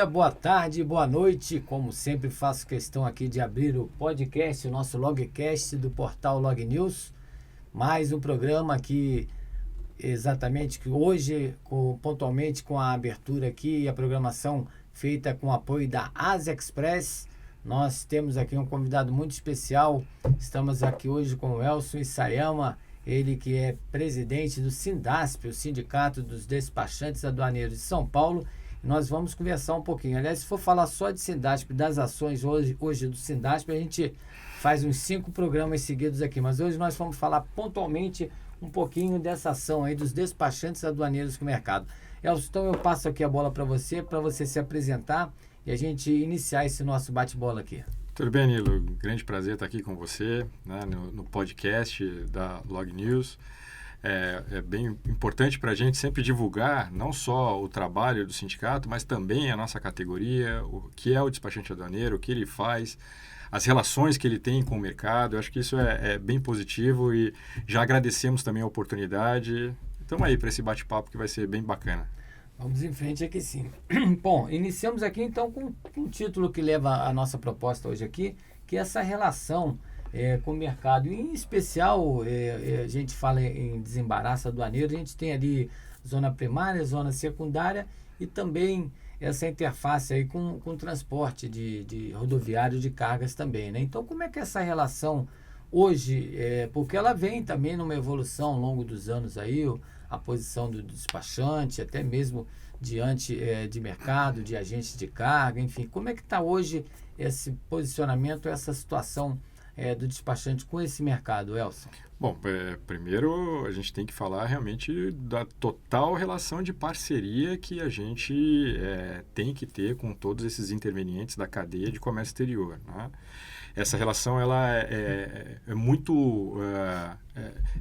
dia, boa tarde, boa noite. Como sempre, faço questão aqui de abrir o podcast, o nosso logcast do portal Log News. Mais um programa aqui, exatamente, que hoje, pontualmente com a abertura aqui e a programação feita com o apoio da Asia Express. Nós temos aqui um convidado muito especial. Estamos aqui hoje com o Elson Isayama, ele que é presidente do Sindasp, o Sindicato dos Despachantes Aduaneiros de São Paulo. Nós vamos conversar um pouquinho. Aliás, se for falar só de Sindasp, das ações hoje do Sindasp, a gente faz uns 5 programas seguidos aqui. Mas hoje nós vamos falar pontualmente um pouquinho dessa ação aí dos despachantes aduaneiros com o mercado. Elson, então eu passo aqui a bola para você se apresentar e a gente iniciar esse nosso bate-bola aqui. Tudo bem, Nilo? Grande prazer estar aqui com você, né, no podcast da Log News. É bem importante para a gente sempre divulgar não só o trabalho do sindicato, mas também a nossa categoria, o que é o despachante aduaneiro, o que ele faz, as relações que ele tem com o mercado. Eu acho que isso é bem positivo e já agradecemos também a oportunidade. Estamos aí para esse bate-papo que vai ser bem bacana. Vamos em frente aqui sim. Bom, iniciamos aqui então com um título que leva a nossa proposta hoje aqui, que é essa relação com o mercado. E, em especial, a gente fala em desembaraço aduaneiro, a gente tem ali zona primária, zona secundária e também essa interface aí com o transporte de rodoviário de cargas também, né? Então, como é que é essa relação hoje, porque ela vem também numa evolução ao longo dos anos aí, a posição do despachante, até mesmo diante de mercado, de agentes de carga, enfim. Como é que está hoje esse posicionamento, essa situação do despachante com esse mercado, Elson? Bom, primeiro a gente tem que falar realmente da total relação de parceria que a gente tem que ter com todos esses intervenientes da cadeia de comércio exterior, né? Essa relação ela é muito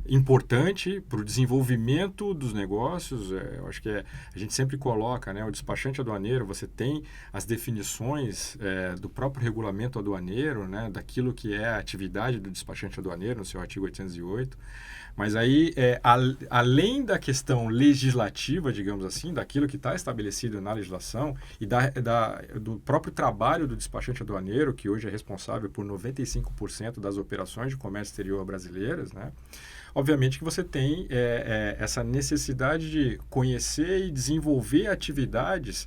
importante para o desenvolvimento dos negócios. Eu acho que a gente sempre coloca, né, o despachante aduaneiro, você tem as definições do próprio regulamento aduaneiro, né, daquilo que é a atividade do despachante aduaneiro, no seu artigo 808. Mas aí, além da questão legislativa, digamos assim, daquilo que está estabelecido na legislação e do próprio trabalho do despachante aduaneiro, que hoje é responsável por 95% das operações de comércio exterior brasileiras, né? Obviamente que você tem essa necessidade de conhecer e desenvolver atividades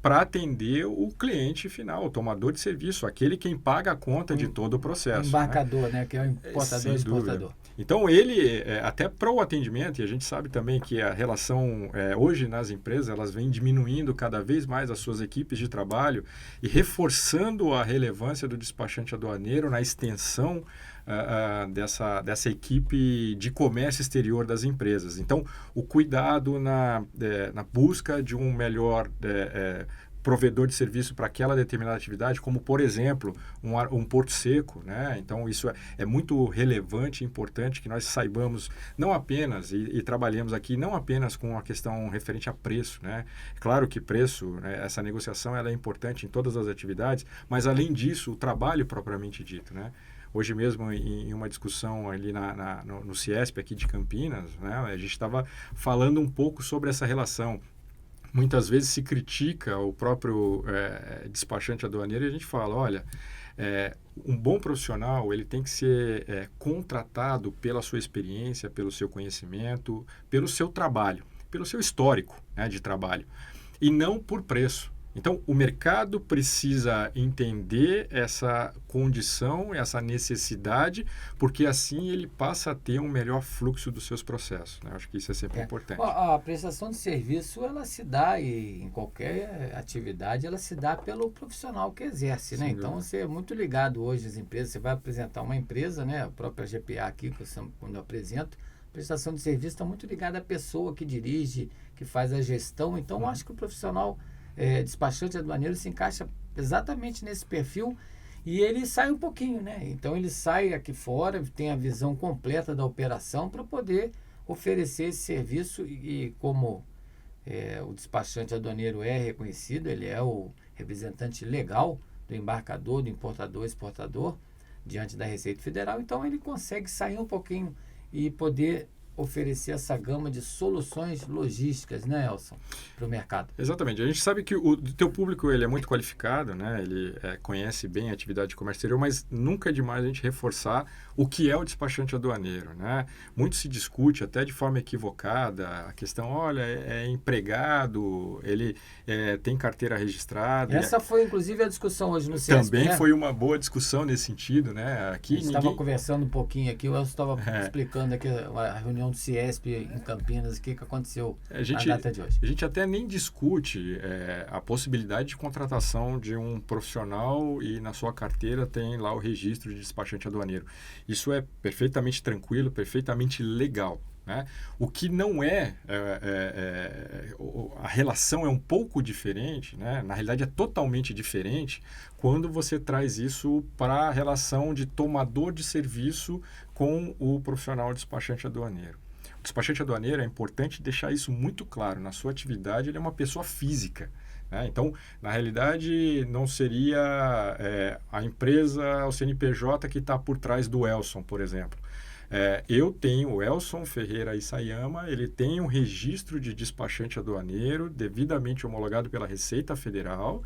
para atender o cliente final, o tomador de serviço, aquele quem paga a conta de todo o processo. Embarcador, né? Que é o importador e exportador. Então, ele, até para o atendimento, e a gente sabe também que a relação, hoje nas empresas, elas vêm diminuindo cada vez mais as suas equipes de trabalho e reforçando a relevância do despachante aduaneiro na extensão dessa equipe de comércio exterior das empresas. Então, o cuidado na busca de um melhor provedor de serviço para aquela determinada atividade, como, por exemplo, um porto seco, né? Então, isso é muito relevante e importante que nós saibamos não apenas, e trabalhemos aqui não apenas com a questão referente a preço, né? Claro que preço, né, essa negociação ela é importante em todas as atividades, mas, além disso, o trabalho propriamente dito, né? Hoje mesmo, em uma discussão ali no Ciesp aqui de Campinas, né, a gente estava falando um pouco sobre essa relação. Muitas vezes se critica o próprio despachante aduaneiro e a gente fala, olha, um bom profissional ele tem que ser contratado pela sua experiência, pelo seu conhecimento, pelo seu trabalho, pelo seu histórico, né, de trabalho, e não por preço. Então, o mercado precisa entender essa condição, essa necessidade, porque assim ele passa a ter um melhor fluxo dos seus processos, né? Acho que isso é sempre importante. A prestação de serviço, ela se dá, e em qualquer atividade, ela se dá pelo profissional que exerce, né? Então, você é muito ligado hoje às empresas, você vai apresentar uma empresa, né? A própria GPA aqui, quando eu apresento, prestação de serviço está muito ligada à pessoa que dirige, que faz a gestão. Então, eu acho que o profissional despachante aduaneiro se encaixa exatamente nesse perfil e ele sai um pouquinho, né? Então ele sai aqui fora, tem a visão completa da operação para poder oferecer esse serviço e como o despachante aduaneiro é reconhecido, ele é o representante legal do embarcador, do importador, exportador diante da Receita Federal, então ele consegue sair um pouquinho e poder oferecer essa gama de soluções logísticas, né, Elson, para o mercado. Exatamente. A gente sabe que o teu público ele é muito qualificado, né? Ele conhece bem a atividade de comércio exterior, mas nunca é demais a gente reforçar o que é o despachante aduaneiro, né? Muito se discute, até de forma equivocada, a questão, olha, é empregado, ele tem carteira registrada. Essa foi, inclusive, a discussão hoje no CIESP, também, né? foi uma boa discussão nesse sentido, né? Aqui a gente estava conversando um pouquinho aqui, o Elson estava explicando aqui a reunião do CIESP em Campinas, o que aconteceu na data de hoje. A gente até nem discute a possibilidade de contratação de um profissional e na sua carteira tem lá o registro de despachante aduaneiro. Isso é perfeitamente tranquilo, perfeitamente legal. Né? O que não a relação é um pouco diferente, né? Na realidade é totalmente diferente quando você traz isso para a relação de tomador de serviço com o profissional despachante aduaneiro. O despachante aduaneiro, é importante deixar isso muito claro, na sua atividade ele é uma pessoa física. Então, na realidade, não seria a empresa, o CNPJ que está por trás do Elson, por exemplo. Eu tenho o Elson Ferreira Isayama, ele tem um registro de despachante aduaneiro devidamente homologado pela Receita Federal.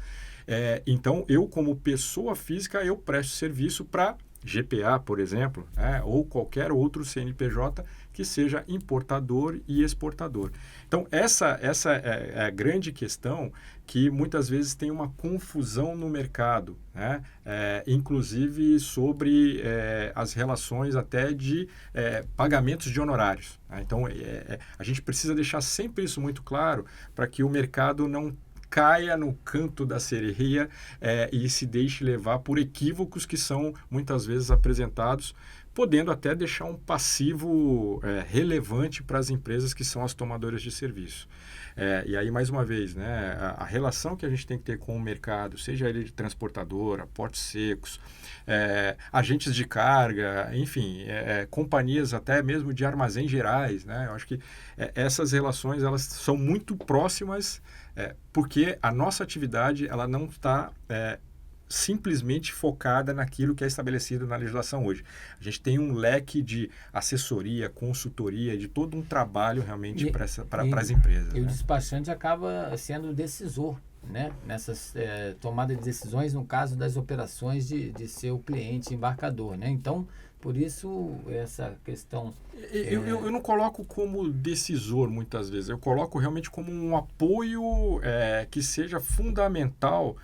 Então, eu como pessoa física, eu presto serviço para GPA, por exemplo, ou qualquer outro CNPJ que seja importador e exportador. Então, essa é a grande questão que muitas vezes tem uma confusão no mercado, né? Inclusive sobre as relações até de pagamentos de honorários. Né? Então, a gente precisa deixar sempre isso muito claro para que o mercado não caia no canto da sereia e se deixe levar por equívocos que são muitas vezes apresentados, podendo até deixar um passivo relevante para as empresas que são as tomadoras de serviço. E aí, mais uma vez, né, a relação que a gente tem que ter com o mercado, seja ele de transportadora, portos secos, agentes de carga, enfim, companhias até mesmo de armazéns gerais, né? Eu acho que essas relações elas são muito próximas porque a nossa atividade ela não está simplesmente focada naquilo que é estabelecido na legislação hoje. A gente tem um leque de assessoria, consultoria, de todo um trabalho realmente para as empresas. E o despachante acaba sendo decisor, né? Nessas tomadas de decisões, no caso das operações de ser o cliente embarcador, né? Então, por isso, essa questão... Eu não coloco como decisor, muitas vezes. Eu coloco realmente como um apoio que seja fundamental.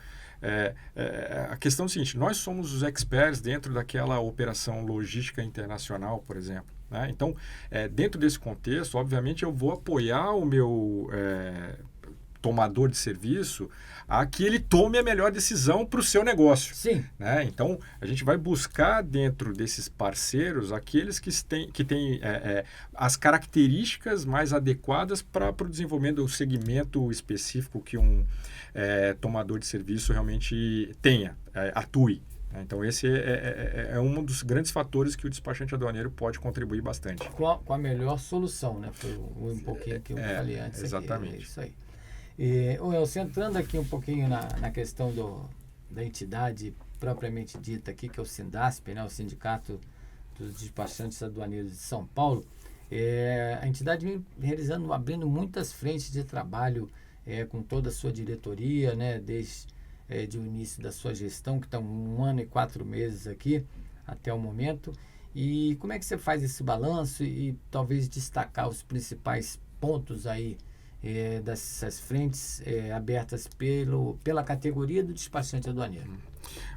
A questão é a seguinte, nós somos os experts dentro daquela operação logística internacional, por exemplo. Né? Então, dentro desse contexto, obviamente, eu vou apoiar o meu tomador de serviço a que ele tome a melhor decisão para o seu negócio. Sim. Né? Então, a gente vai buscar dentro desses parceiros aqueles que têm as características mais adequadas para o desenvolvimento do segmento específico que um tomador de serviço realmente tenha, atue. Então, esse é um dos grandes fatores que o despachante aduaneiro pode contribuir bastante. Com a melhor solução, né? Foi um pouquinho que eu falei antes. Exatamente. Aqui, isso aí. Elson, entrando aqui um pouquinho na questão da entidade propriamente dita aqui, que é o Sindasp, né? O Sindicato dos Despachantes Aduaneiros de São Paulo, a entidade vem abrindo muitas frentes de trabalho com toda a sua diretoria, né? Desde o início da sua gestão, que está 1 ano e 4 meses aqui, até o momento. E como é que você faz esse balanço e talvez destacar os principais pontos aí dessas frentes abertas pela categoria do despachante aduaneiro?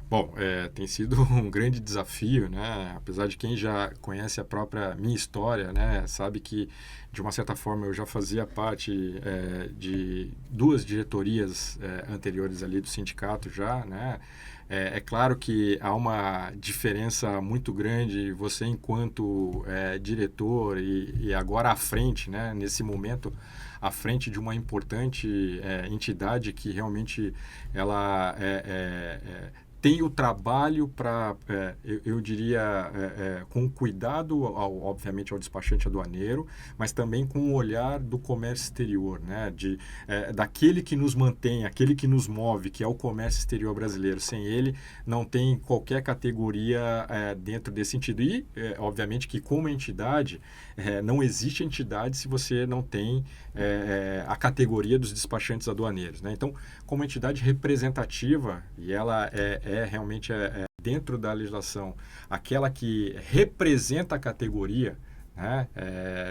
Bom, tem sido um grande desafio, né? Apesar de quem já conhece a própria minha história, né? Sabe que, de uma certa forma, eu já fazia parte de 2 diretorias anteriores ali do sindicato já, né? É claro que há uma diferença muito grande, você enquanto diretor e agora à frente, né? Nesse momento, à frente de uma importante entidade que realmente ela tem o trabalho para, eu diria, com cuidado, obviamente, ao despachante aduaneiro, mas também com o olhar do comércio exterior, né? Daquele que nos mantém, aquele que nos move, que é o comércio exterior brasileiro. Sem ele, não tem qualquer categoria dentro desse sentido. E, obviamente, que como entidade, não existe entidade se você não tem a categoria dos despachantes aduaneiros, né? Então, como entidade representativa, e ela realmente dentro da legislação, aquela que representa a categoria, né,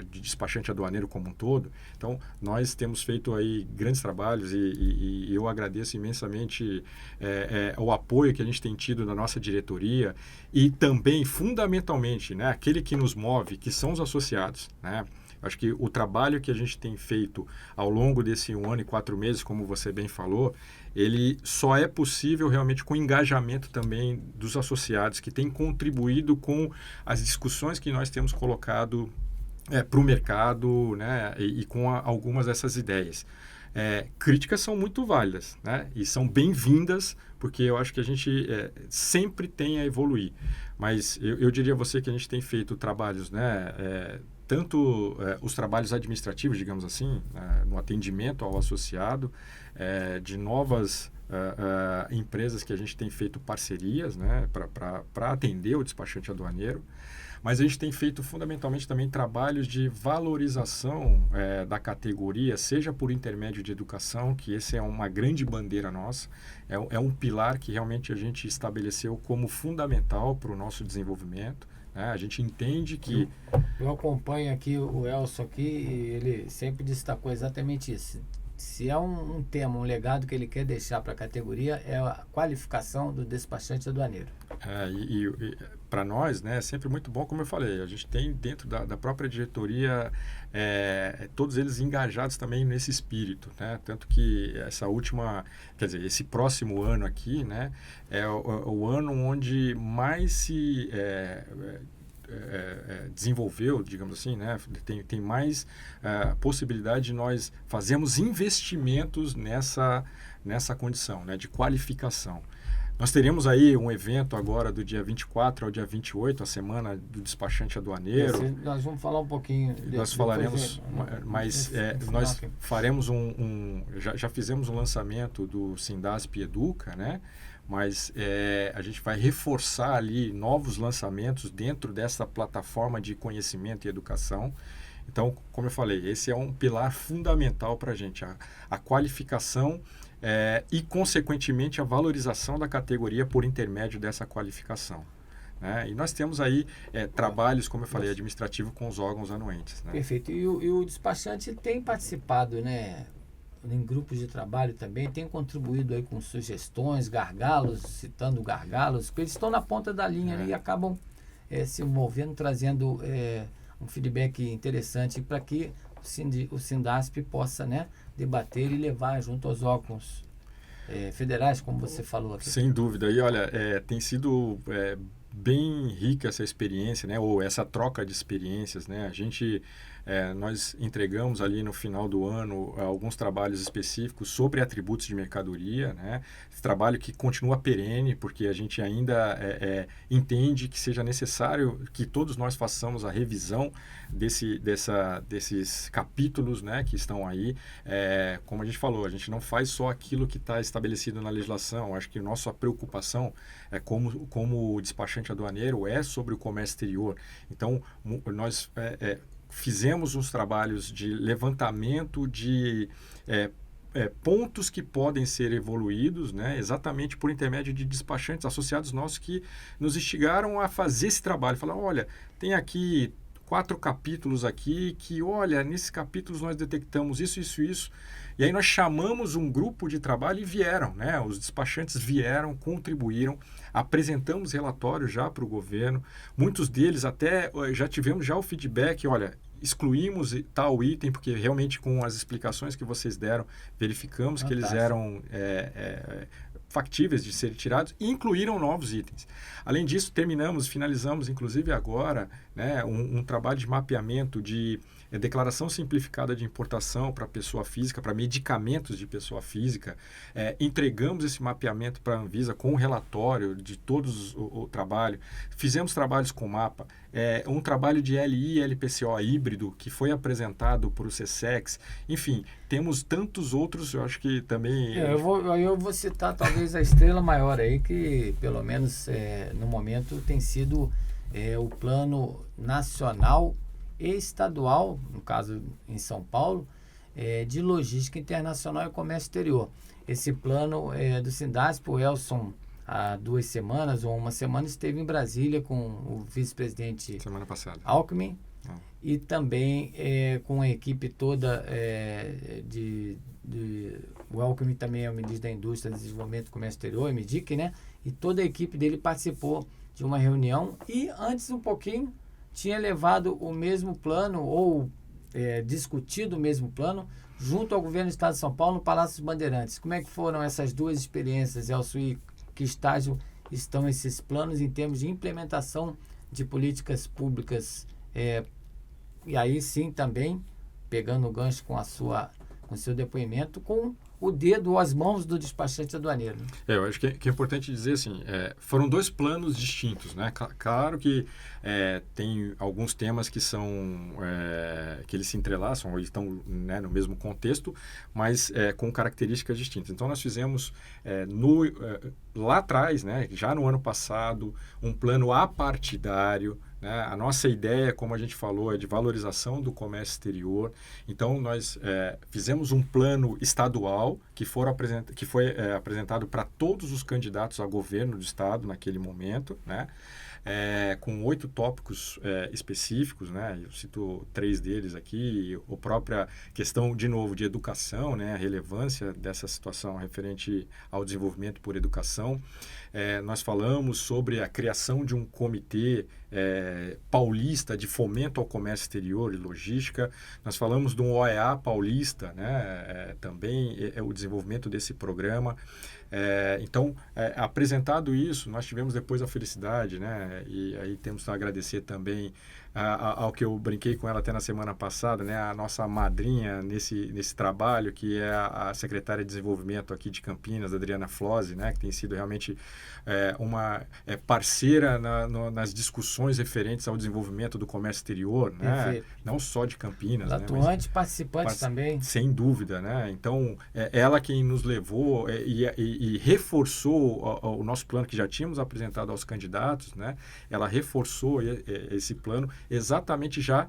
de despachante aduaneiro como um todo. Então, nós temos feito aí grandes trabalhos e eu agradeço imensamente o apoio que a gente tem tido na nossa diretoria e também, fundamentalmente, né, aquele que nos move, que são os associados, né? Acho que o trabalho que a gente tem feito ao longo desse 1 ano e 4 meses, como você bem falou, ele só é possível realmente com o engajamento também dos associados, que têm contribuído com as discussões que nós temos colocado para o mercado, né, e com algumas dessas ideias. Críticas são muito válidas, né, e são bem-vindas, porque eu acho que a gente sempre tem a evoluir. Mas eu diria a você que a gente tem feito trabalhos, né, tanto os trabalhos administrativos, digamos assim, no atendimento ao associado, de novas empresas que a gente tem feito parcerias, né, para atender o despachante aduaneiro, mas a gente tem feito fundamentalmente também trabalhos de valorização da categoria, seja por intermédio de educação, que esse é uma grande bandeira nossa, é um pilar que realmente a gente estabeleceu como fundamental para o nosso desenvolvimento. A gente entende que... Eu acompanho aqui o Elson aqui e ele sempre destacou exatamente isso. Se é um tema, um legado que ele quer deixar para a categoria, é a qualificação do despachante aduaneiro. E para nós, né, é sempre muito bom, como eu falei, a gente tem dentro da própria diretoria todos eles engajados também nesse espírito, né? Tanto que esse próximo ano aqui, né, é o ano onde mais se desenvolveu, digamos assim, né? Tem mais possibilidade de nós fazermos investimentos nessa condição, né, de qualificação. Nós teremos aí um evento agora do dia 24 ao dia 28, a semana do despachante aduaneiro. Nós vamos falar um pouquinho... Nós falaremos, mas nós faremos já fizemos um lançamento do Sindasp Educa, né? Mas a gente vai reforçar ali novos lançamentos dentro dessa plataforma de conhecimento e educação. Então, como eu falei, esse é um pilar fundamental para a gente, a qualificação e, consequentemente, a valorização da categoria por intermédio dessa qualificação, né? E nós temos aí trabalhos, como eu falei, administrativo com os órgãos anuentes, né? Perfeito. E o despachante tem participado, né, em grupos de trabalho também, tem contribuído aí com sugestões, gargalos, citando gargalos, porque eles estão na ponta da linha ali e acabam se movendo, trazendo um feedback interessante para que o Sindasp possa, né, debater e levar junto aos órgãos federais, como você falou aqui. Sem dúvida. E olha, tem sido bem rica essa experiência, né, ou essa troca de experiências, né? Nós entregamos ali no final do ano alguns trabalhos específicos sobre atributos de mercadoria, né? Esse trabalho que continua perene, porque a gente ainda entende que seja necessário que todos nós façamos a revisão desses capítulos, né, que estão aí. Como a gente falou, a gente não faz só aquilo que está estabelecido na legislação. Acho que nossa preocupação como despachante aduaneiro é sobre o comércio exterior. Então, nós fizemos uns trabalhos de levantamento de pontos que podem ser evoluídos, né, exatamente por intermédio de despachantes associados nossos que nos instigaram a fazer esse trabalho. Falar, olha, tem aqui 4 capítulos aqui que, olha, nesses capítulos nós detectamos isso, isso, isso. E aí nós chamamos um grupo de trabalho e vieram, né? Os despachantes vieram, contribuíram, apresentamos relatórios já para o governo. Muitos deles até já tivemos o feedback, olha, excluímos tal item, porque realmente com as explicações que vocês deram, verificamos que eles eram factíveis de serem tirados e incluíram novos itens. Além disso, finalizamos, inclusive agora, né, um trabalho de mapeamento de declaração simplificada de importação para pessoa física, para medicamentos de pessoa física. Entregamos esse mapeamento para a Anvisa com um relatório de todos o trabalho. Fizemos trabalhos com mapa. Um trabalho de LI e LPCO híbrido que foi apresentado por o CSEX. Enfim, temos tantos outros, eu acho que também... Eu vou citar talvez a estrela maior aí, que pelo menos no momento tem sido o Plano Nacional e Estadual, no caso em São Paulo, de Logística Internacional e Comércio Exterior. Esse plano do Sindasp, o Elson, há 2 semanas ou uma semana, esteve em Brasília com o vice-presidente semana passada. Alckmin e também com a equipe toda o Alckmin também é o ministro da Indústria, Desenvolvimento e Comércio Exterior, MDIC, né? E toda a equipe dele participou de uma reunião e antes um pouquinho tinha levado o mesmo plano ou discutido o mesmo plano junto ao governo do Estado de São Paulo no Palácio dos Bandeirantes. Como é que foram essas 2 experiências, Elcio, e que estágio estão esses planos em termos de implementação de políticas públicas? E aí sim também, pegando o gancho com o seu depoimento, com o dedo ou as mãos do despachante aduaneiro. Eu acho que é importante dizer assim, foram 2 planos distintos, né? Claro que tem alguns temas que são que eles se entrelaçam ou estão, né, no mesmo contexto, mas com características distintas. Então nós fizemos lá atrás, né, já no ano passado, um plano apartidário, né? A nossa ideia, como a gente falou, é de valorização do comércio exterior. Então, nós fizemos um plano estadual que foi apresentado para todos os candidatos a governo do estado naquele momento, né? Com 8 tópicos específicos, né? Eu cito 3 deles aqui. A própria questão, de novo, de educação, né? A relevância dessa situação referente ao desenvolvimento por educação. Nós falamos sobre a criação de um comitê paulista de fomento ao comércio exterior e logística. Nós falamos de um OEA paulista, né? Também o desenvolvimento desse programa. Então, apresentado isso, nós tivemos depois a felicidade, né? E aí temos a agradecer também ao que eu brinquei com ela até na semana passada, né? A nossa madrinha nesse trabalho, que é a secretária de Desenvolvimento aqui de Campinas, Adriana Flose, né? Que tem sido realmente uma parceira nas discussões referentes ao desenvolvimento do comércio exterior, né? Perfeito. Não só de Campinas, atuante, participante também. Sem dúvida, né? Então, ela quem nos levou e reforçou o nosso plano que já tínhamos apresentado aos candidatos, né? Ela reforçou esse plano exatamente já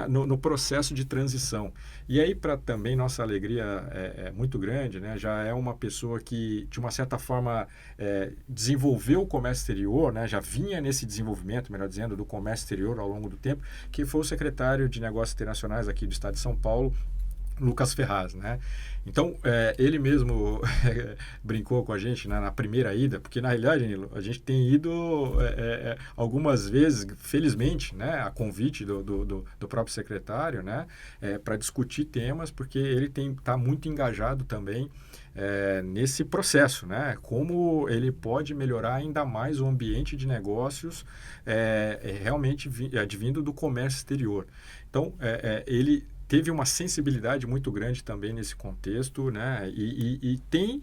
no processo de transição. E aí, para também nossa alegria é muito grande, né? Já é uma pessoa que, de uma certa forma, desenvolveu o comércio exterior, né? Já vinha nesse desenvolvimento, melhor dizendo, do comércio exterior ao longo do tempo, que foi o secretário de Negócios Internacionais aqui do Estado de São Paulo, Lucas Ferraz, né? Então, ele mesmo brincou com a gente, né, na primeira ida, porque, na realidade, Nilo, a gente tem ido algumas vezes, felizmente, né, a convite do próprio secretário, né, para discutir temas, porque ele está muito engajado também nesse processo, né? Como ele pode melhorar ainda mais o ambiente de negócios realmente advindo do comércio exterior. Então, ele teve uma sensibilidade muito grande também nesse contexto, né? E tem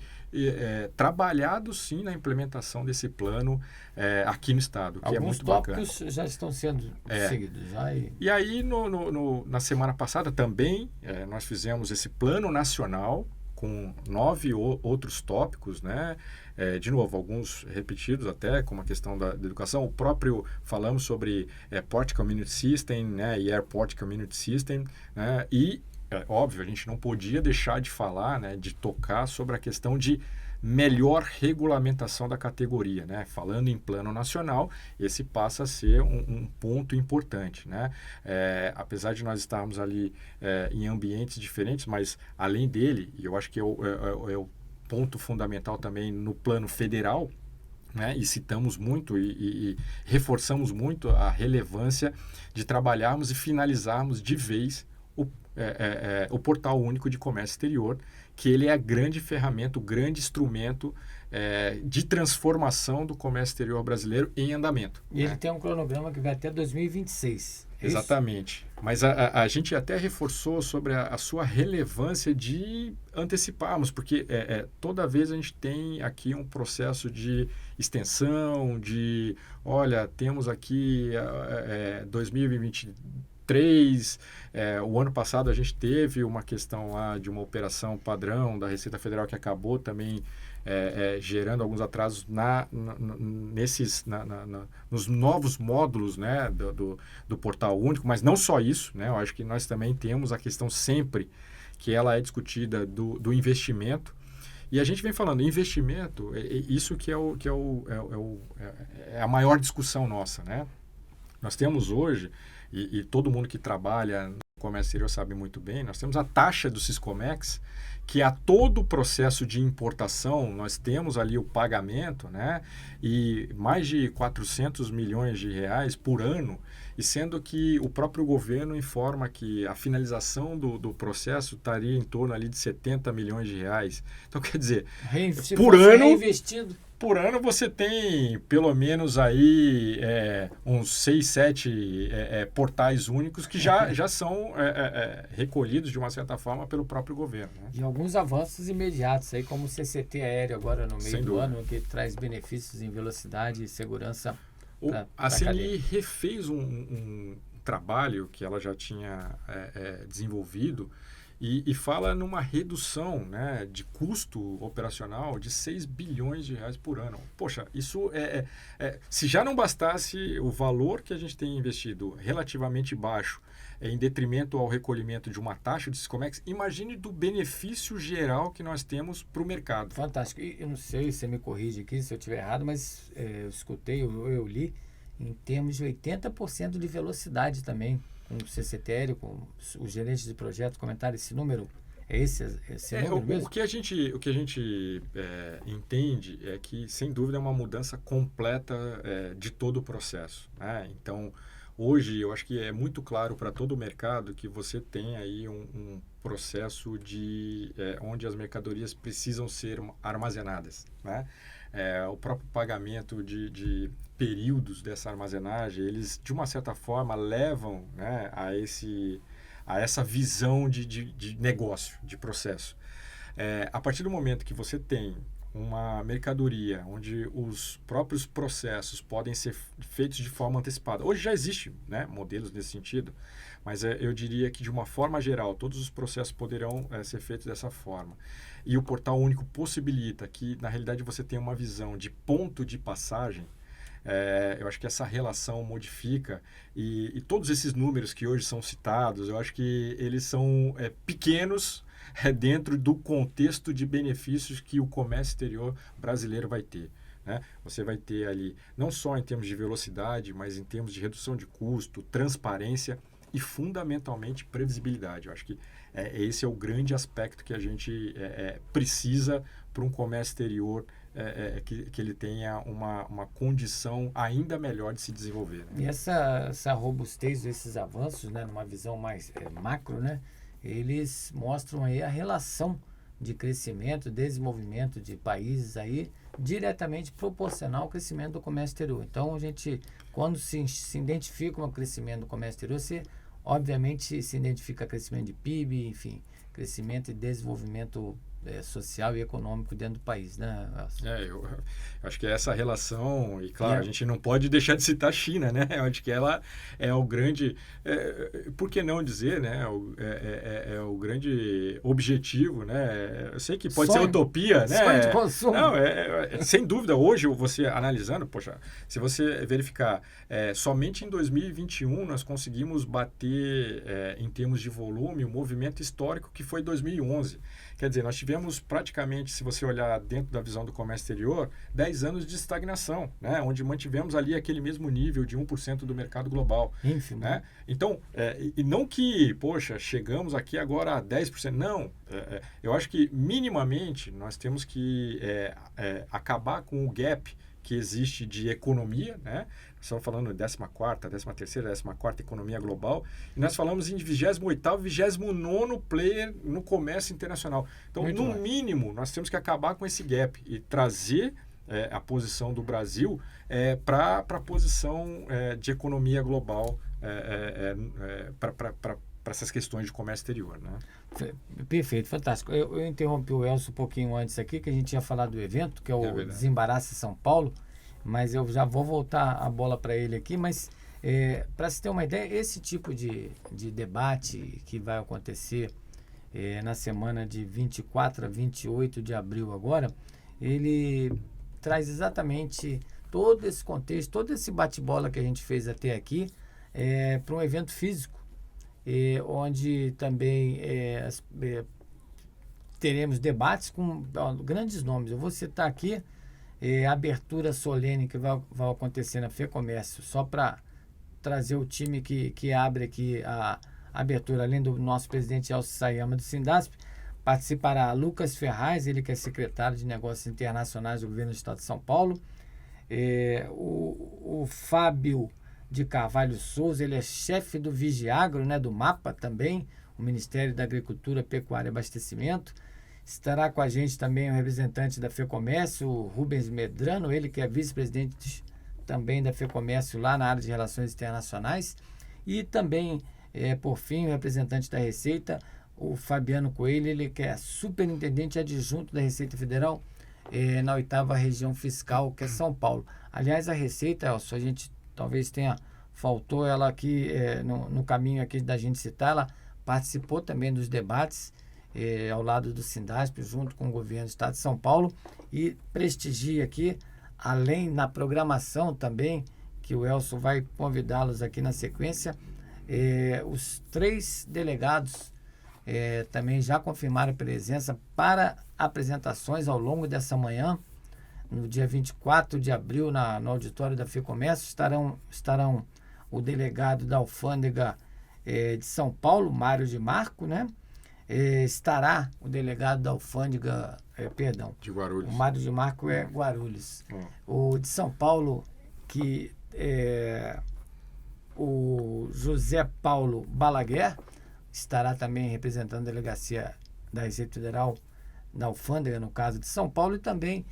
trabalhado, sim, na implementação desse plano aqui no Estado, que é muito bacana. Alguns tópicos já estão sendo seguidos. E aí, na semana passada também, nós fizemos esse plano nacional com 9 outros tópicos, né? De novo, alguns repetidos até, como a questão da educação. O próprio, falamos sobre Port Community System, né? E Airport Community System, né? E, óbvio, a gente não podia deixar de falar, né? De tocar sobre a questão de melhor regulamentação da categoria, né? Falando em plano nacional, esse passa a ser um ponto importante, né? Apesar de nós estarmos ali em ambientes diferentes, mas além dele, e eu acho que é o ponto fundamental também no plano federal, né? E citamos muito e reforçamos muito a relevância de trabalharmos e finalizarmos de vez o Portal Único de Comércio Exterior, que ele é a grande ferramenta, o grande instrumento de transformação do comércio exterior brasileiro em andamento. E ele tem um cronograma que vai até 2026. Exatamente. Mas a gente até reforçou sobre a sua relevância de anteciparmos, porque toda vez a gente tem aqui um processo de extensão, olha, temos aqui 2023, o ano passado a gente teve uma questão lá de uma operação padrão da Receita Federal que acabou também gerando alguns atrasos nos novos módulos, né, do Portal Único, mas não só isso, né, eu acho que nós também temos a questão sempre que ela é discutida do investimento, e a gente vem falando, investimento, isso que é a maior discussão nossa, né? Nós temos hoje, e todo mundo que trabalha no comércio exterior sabe muito bem, nós temos a taxa do Siscomex, que a todo o processo de importação, nós temos ali o pagamento, né? E mais de 400 milhões de reais por ano, e sendo que o próprio governo informa que a finalização do processo estaria em torno ali de 70 milhões de reais. Então, quer dizer, por ano... reinvestido. Por ano você tem pelo menos aí uns 6, 7 portais únicos que já são recolhidos de uma certa forma pelo próprio governo. Né? E alguns avanços imediatos, aí, como o CCT aéreo agora no meio Sem do dúvida. ano, que traz benefícios em velocidade e segurança. A CNI refez um trabalho que ela já tinha desenvolvido e fala numa redução, né, de custo operacional de 6 bilhões de reais por ano. Poxa, isso se já não bastasse o valor que a gente tem investido relativamente baixo em detrimento ao recolhimento de uma taxa de Siscomex, imagine do benefício geral que nós temos para o mercado. Fantástico. E eu não sei, você me corrige aqui se eu estiver errado, mas eu escutei, eu li, em termos de 80% de velocidade também, com o CCT aéreo, com os gerentes de projeto, comentaram esse número. É esse número mesmo? O que a gente entende é que, sem dúvida, é uma mudança completa de todo o processo. Né? Então, hoje, eu acho que é muito claro para todo o mercado que você tem aí um processo onde as mercadorias precisam ser armazenadas. Né? O próprio pagamento de períodos dessa armazenagem, eles, de uma certa forma, levam, né, a essa visão de negócio, de processo. A partir do momento que você tem uma mercadoria onde os próprios processos podem ser feitos de forma antecipada. Hoje já existe, né, modelos nesse sentido, mas eu diria que, de uma forma geral, todos os processos poderão ser feitos dessa forma. E o Portal Único possibilita que, na realidade, você tenha uma visão de ponto de passagem. Eu acho que essa relação modifica e todos esses números que hoje são citados, eu acho que eles são pequenos dentro do contexto de benefícios que o comércio exterior brasileiro vai ter. Né? Você vai ter ali, não só em termos de velocidade, mas em termos de redução de custo, transparência e, fundamentalmente, previsibilidade. Eu acho que esse é o grande aspecto que a gente precisa para um comércio exterior que ele tenha uma condição ainda melhor de se desenvolver. Né? E essa robustez desses avanços, né, numa visão mais macro, né, eles mostram aí a relação de crescimento, desenvolvimento de países aí diretamente proporcional ao crescimento do comércio exterior. Então, a gente, quando se identifica com o crescimento do comércio exterior, você, obviamente, se identifica crescimento de PIB, enfim, crescimento e desenvolvimento social e econômico dentro do país, né? Eu acho que essa relação, e claro, a gente não pode deixar de citar a China, né? Eu acho que ela é o grande, por que não dizer, né? É o grande objetivo, né? Eu sei que pode ser utopia, né? Sonho de consumo. Não, sem dúvida, hoje você analisando, poxa, se você verificar, somente em 2021 nós conseguimos bater, em termos de volume, o movimento histórico que foi 2011. Quer dizer, nós tivemos praticamente, se você olhar dentro da visão do comércio exterior, 10 anos de estagnação, né? Onde mantivemos ali aquele mesmo nível de 1% do mercado global. Enfim, né? Então, e não que, poxa, chegamos aqui agora a 10%. Não, eu acho que minimamente nós temos que acabar com o gap que existe de economia, né? Estamos falando de 14ª, 13ª, 14ª economia global, e nós falamos em 28º, 29º player no comércio internacional. Então, Muito no bem. mínimo, nós temos que acabar com esse gap e trazer a posição do Brasil para a posição de economia global para essas questões de comércio exterior, né? Perfeito, fantástico. Eu interrompi o Elcio um pouquinho antes aqui, que a gente ia falar do evento, que é o Desembaraça São Paulo, mas eu já vou voltar a bola para ele aqui, mas para se ter uma ideia, esse tipo de debate que vai acontecer na semana de 24 a 28 de abril agora, ele traz exatamente todo esse contexto, todo esse bate-bola que a gente fez até aqui para um evento físico, onde também teremos debates com grandes nomes. Eu vou citar aqui a abertura solene que vai acontecer na FEComércio, só para trazer o time que abre aqui a abertura, além do nosso presidente Elcio Sayama do Sindasp. Participará Lucas Ferraz, ele que é secretário de Negócios Internacionais do Governo do Estado de São Paulo. O Fábio de Carvalho Souza, ele é chefe do Vigiagro, né, do MAPA também, o Ministério da Agricultura, Pecuária e Abastecimento. Estará com a gente também o representante da FEComércio, o Rubens Medrano, ele que é vice-presidente também da FEComércio lá na área de Relações Internacionais. E também, por fim, o representante da Receita, o Fabiano Coelho, ele que é superintendente adjunto da Receita Federal na 8ª região fiscal, que é São Paulo. Aliás, a Receita, Elcio, a gente talvez faltou ela aqui no caminho aqui da gente citar, ela participou também dos debates ao lado do Sindasp, junto com o governo do Estado de São Paulo, e prestigia aqui, além na programação também, que o Elcio vai convidá-los aqui na sequência, os 3 delegados também já confirmaram presença para apresentações ao longo dessa manhã. No dia 24 de abril, no auditório da FEComércio, estarão o delegado da Alfândega de São Paulo, Mário de Marco, né? Estará o delegado da Alfândega, de Guarulhos. O Mário de Marco é Guarulhos. O de São Paulo, que é o José Paulo Balaguer, estará também representando a delegacia da Receita Federal, da Alfândega, no caso de São Paulo, e também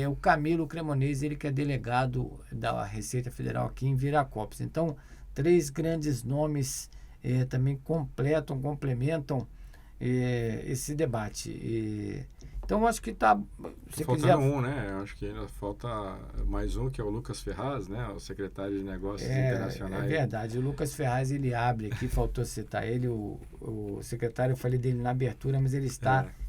o Camilo Cremonese, ele que é delegado da Receita Federal aqui em Viracopos. Então, 3 grandes nomes também complementam esse debate. Então, acho que está... Faltando um, né? Acho que ainda falta mais um, que é o Lucas Ferraz, né? O secretário de Negócios Internacionais. É verdade. O Lucas Ferraz, ele abre aqui, faltou citar ele, o secretário, eu falei dele na abertura, mas ele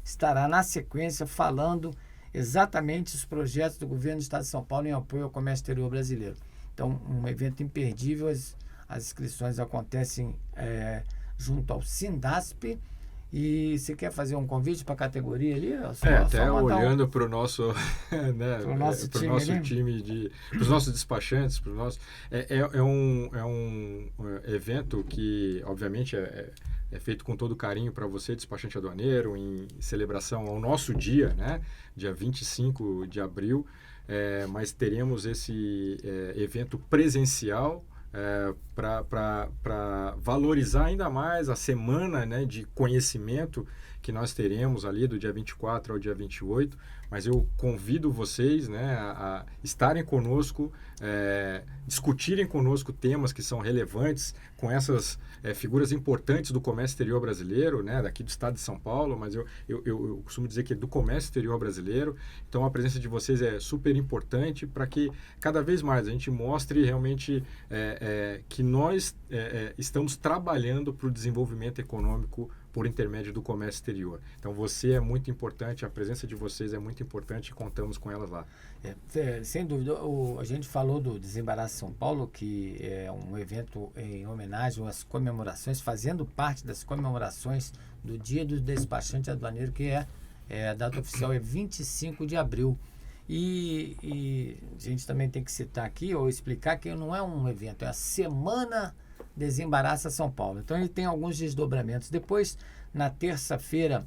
estará na sequência falando exatamente os projetos do governo do Estado de São Paulo em apoio ao comércio exterior brasileiro. Então, um evento imperdível. As inscrições acontecem junto ao Sindasp. E você quer fazer um convite para a categoria ali? Até olhando para o nosso, né, pro nosso time, para os nossos despachantes, é um evento que, obviamente, é feito com todo carinho para você, despachante aduaneiro, em celebração ao nosso dia, né, dia 25 de abril, mas teremos esse evento presencial para valorizar ainda mais a semana, né, de conhecimento que nós teremos ali do dia 24 ao dia 28, mas eu convido vocês, né, a estarem conosco, discutirem conosco temas que são relevantes com essas figuras importantes do comércio exterior brasileiro, né, daqui do estado de São Paulo, mas eu costumo dizer que é do comércio exterior brasileiro. Então a presença de vocês é super importante para que cada vez mais a gente mostre realmente que nós estamos trabalhando para o desenvolvimento econômico por intermédio do comércio exterior. Então você é muito importante, a presença de vocês é muito importante e contamos com elas lá. Sem dúvida, a gente falou do Desembaraço São Paulo, que é um evento em homenagem às comemorações, fazendo parte das comemorações do Dia do Despachante Aduaneiro, que a data oficial é 25 de abril. E a gente também tem que citar aqui, ou explicar que não é um evento, é a Semana Desembaraça São Paulo. Então ele tem alguns desdobramentos. Depois, na terça-feira,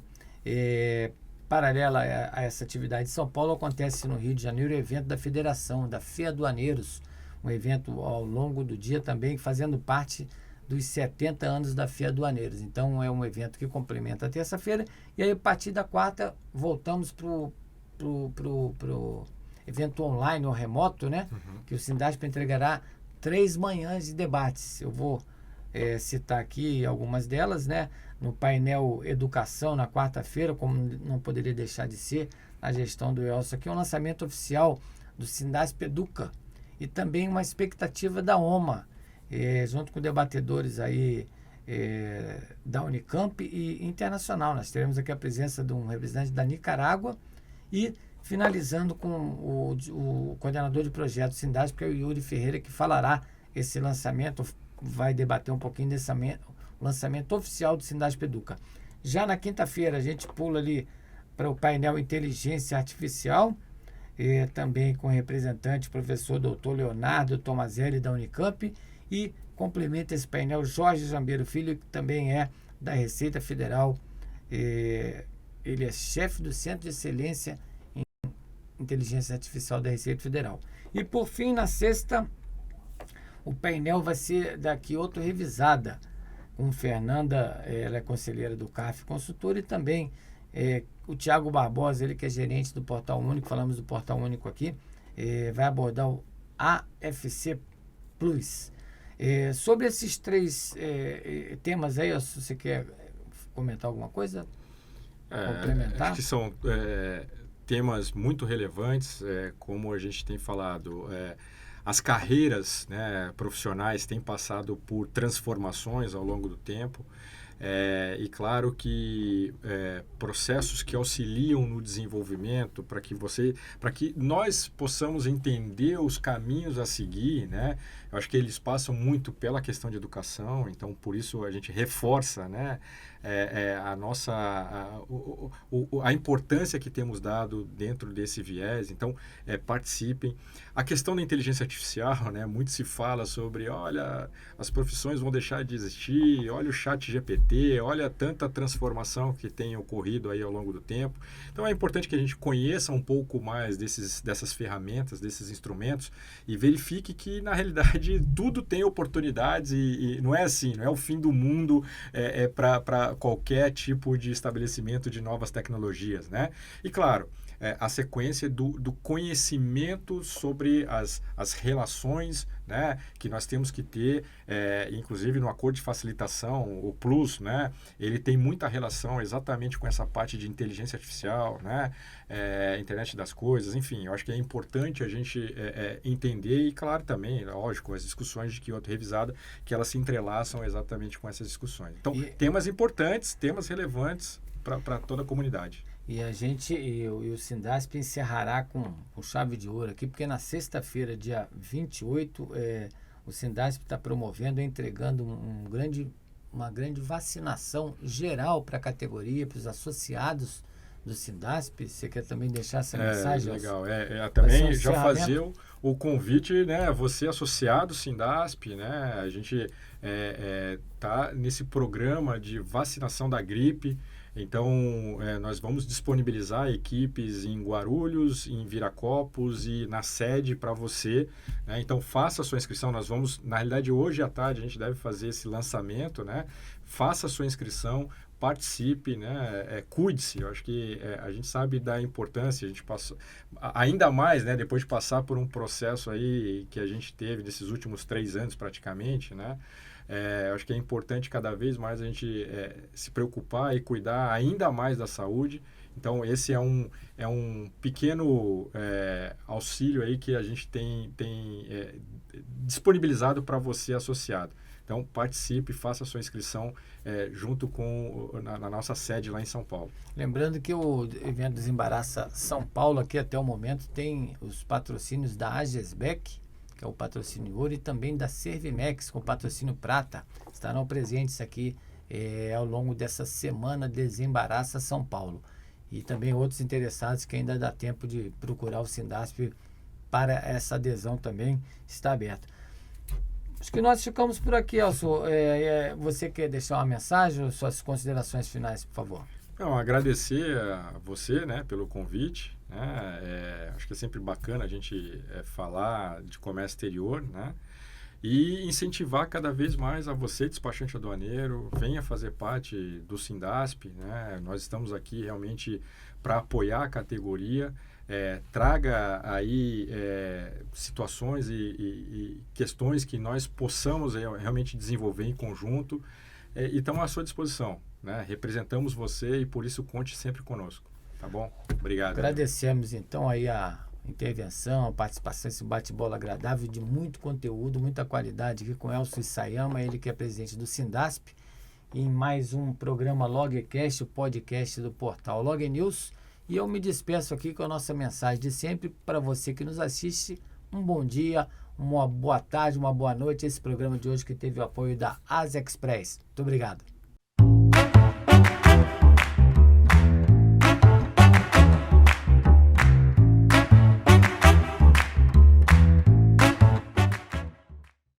paralela a essa atividade em São Paulo, acontece no Rio de Janeiro o evento da Federação, da FEAduaneiros, um evento ao longo do dia também fazendo parte dos 70 anos da FEAduaneiros. Então é um evento que complementa a terça-feira, e aí a partir da quarta voltamos pro evento online ou remoto, né? Que o Sindasp entregará 3 manhãs de debates. Eu vou citar aqui algumas delas, né? No painel Educação, na quarta-feira, como não poderia deixar de ser, na gestão do Elcio aqui, um lançamento oficial do Sindasp Educa e também uma expectativa da OMA, junto com debatedores aí da Unicamp e internacional. Nós teremos aqui a presença de um representante da Nicarágua e finalizando com o coordenador de projeto do Sindasp, que é o Yuri Ferreira, que falará esse lançamento, vai debater um pouquinho desse lançamento oficial do Sindasp Educa. Já na quinta-feira a gente pula ali para o painel Inteligência Artificial, também com o representante, professor doutor Leonardo Tomazelli, da Unicamp, e complementa esse painel Jorge Jambeiro Filho, que também é da Receita Federal. Ele é chefe do Centro de Excelência em Inteligência Artificial da Receita Federal. E por fim, na sexta, o painel vai ser daqui outro revisada, com Fernanda, ela é conselheira do CAF Consultor, e também o Tiago Barbosa, ele que é gerente do Portal Único, falamos do Portal Único aqui, vai abordar o AFC Plus. Sobre esses 3 temas aí, se você quer comentar alguma coisa, complementar? Acho que são temas muito relevantes, como a gente tem falado. As carreiras, né, profissionais têm passado por transformações ao longo do tempo. E claro que processos que auxiliam no desenvolvimento para que nós possamos entender os caminhos a seguir, né? Eu acho que eles passam muito pela questão de educação, então por isso a gente reforça, né, a importância que temos dado dentro desse viés. Então participem. A questão da inteligência artificial, né, muito se fala sobre, olha, as profissões vão deixar de existir, olha o ChatGPT, olha tanta transformação que tem ocorrido aí ao longo do tempo. Então é importante que a gente conheça um pouco mais dessas ferramentas, desses instrumentos, e verifique que na realidade tudo tem oportunidades e não é assim, não é o fim do mundo para qualquer tipo de estabelecimento de novas tecnologias, né? E claro, a sequência do conhecimento sobre as relações, né, que nós temos que ter, inclusive no acordo de facilitação, o Plus, né, ele tem muita relação exatamente com essa parte de inteligência artificial, né, internet das coisas, enfim, eu acho que é importante a gente entender e, claro, também, lógico, as discussões de Kyoto revisada, que elas se entrelaçam exatamente com essas discussões. Então, temas importantes, temas relevantes para toda a comunidade. E o Sindasp encerrará com chave de ouro aqui, porque na sexta-feira, dia 28, o Sindasp está promovendo e entregando uma grande vacinação geral para a categoria, para os associados do Sindasp. Você quer também deixar essa mensagem? Legal. Também já fazer o convite, né? Você associado Sindasp, né? A gente tá nesse programa de vacinação da gripe. Então, nós vamos disponibilizar equipes em Guarulhos, em Viracopos e na sede para você, né? Então, faça a sua inscrição. Nós vamos, na realidade, hoje à tarde, a gente deve fazer esse lançamento, né? Faça a sua inscrição, participe, né? Cuide-se. Eu acho que a gente sabe da importância, a gente passou, ainda mais, né? Depois de passar por um processo aí que a gente teve nesses últimos 3 anos praticamente, né? Acho que é importante cada vez mais a gente se preocupar e cuidar ainda mais da saúde. Então, esse é um pequeno auxílio aí que a gente tem disponibilizado para você associado. Então, participe, faça a sua inscrição junto na nossa sede lá em São Paulo. Lembrando que o evento Desembaraça São Paulo, aqui até o momento, tem os patrocínios da Agesbec, que é o patrocínio ouro, e também da Servimex, com o patrocínio prata. Estarão presentes aqui ao longo dessa semana Desembaraça São Paulo. E também outros interessados que ainda dá tempo de procurar o Sindasp para essa adesão também está aberta. Acho que nós ficamos por aqui, Elcio. Você quer deixar uma mensagem ou suas considerações finais, por favor? Não, agradecer a você, né, pelo convite, né? Acho que é sempre bacana a gente falar de comércio exterior, né? E incentivar cada vez mais a você, despachante aduaneiro, venha fazer parte do Sindasp, né? Nós estamos aqui realmente para apoiar a categoria, traga aí situações e questões que nós possamos realmente desenvolver em conjunto, e estamos à sua disposição, né? Representamos você e por isso conte sempre conosco, tá bom? Obrigado. Agradecemos então aí a intervenção, a participação, esse bate-bola agradável de muito conteúdo, muita qualidade aqui com Elcio Sayama, ele que é presidente do Sindasp, em mais um programa Logcast, o podcast do portal Log News. E eu me despeço aqui com a nossa mensagem de sempre para você que nos assiste. Um bom dia, uma boa tarde, uma boa noite. Esse programa de hoje que teve o apoio da Asa Express. Muito obrigado.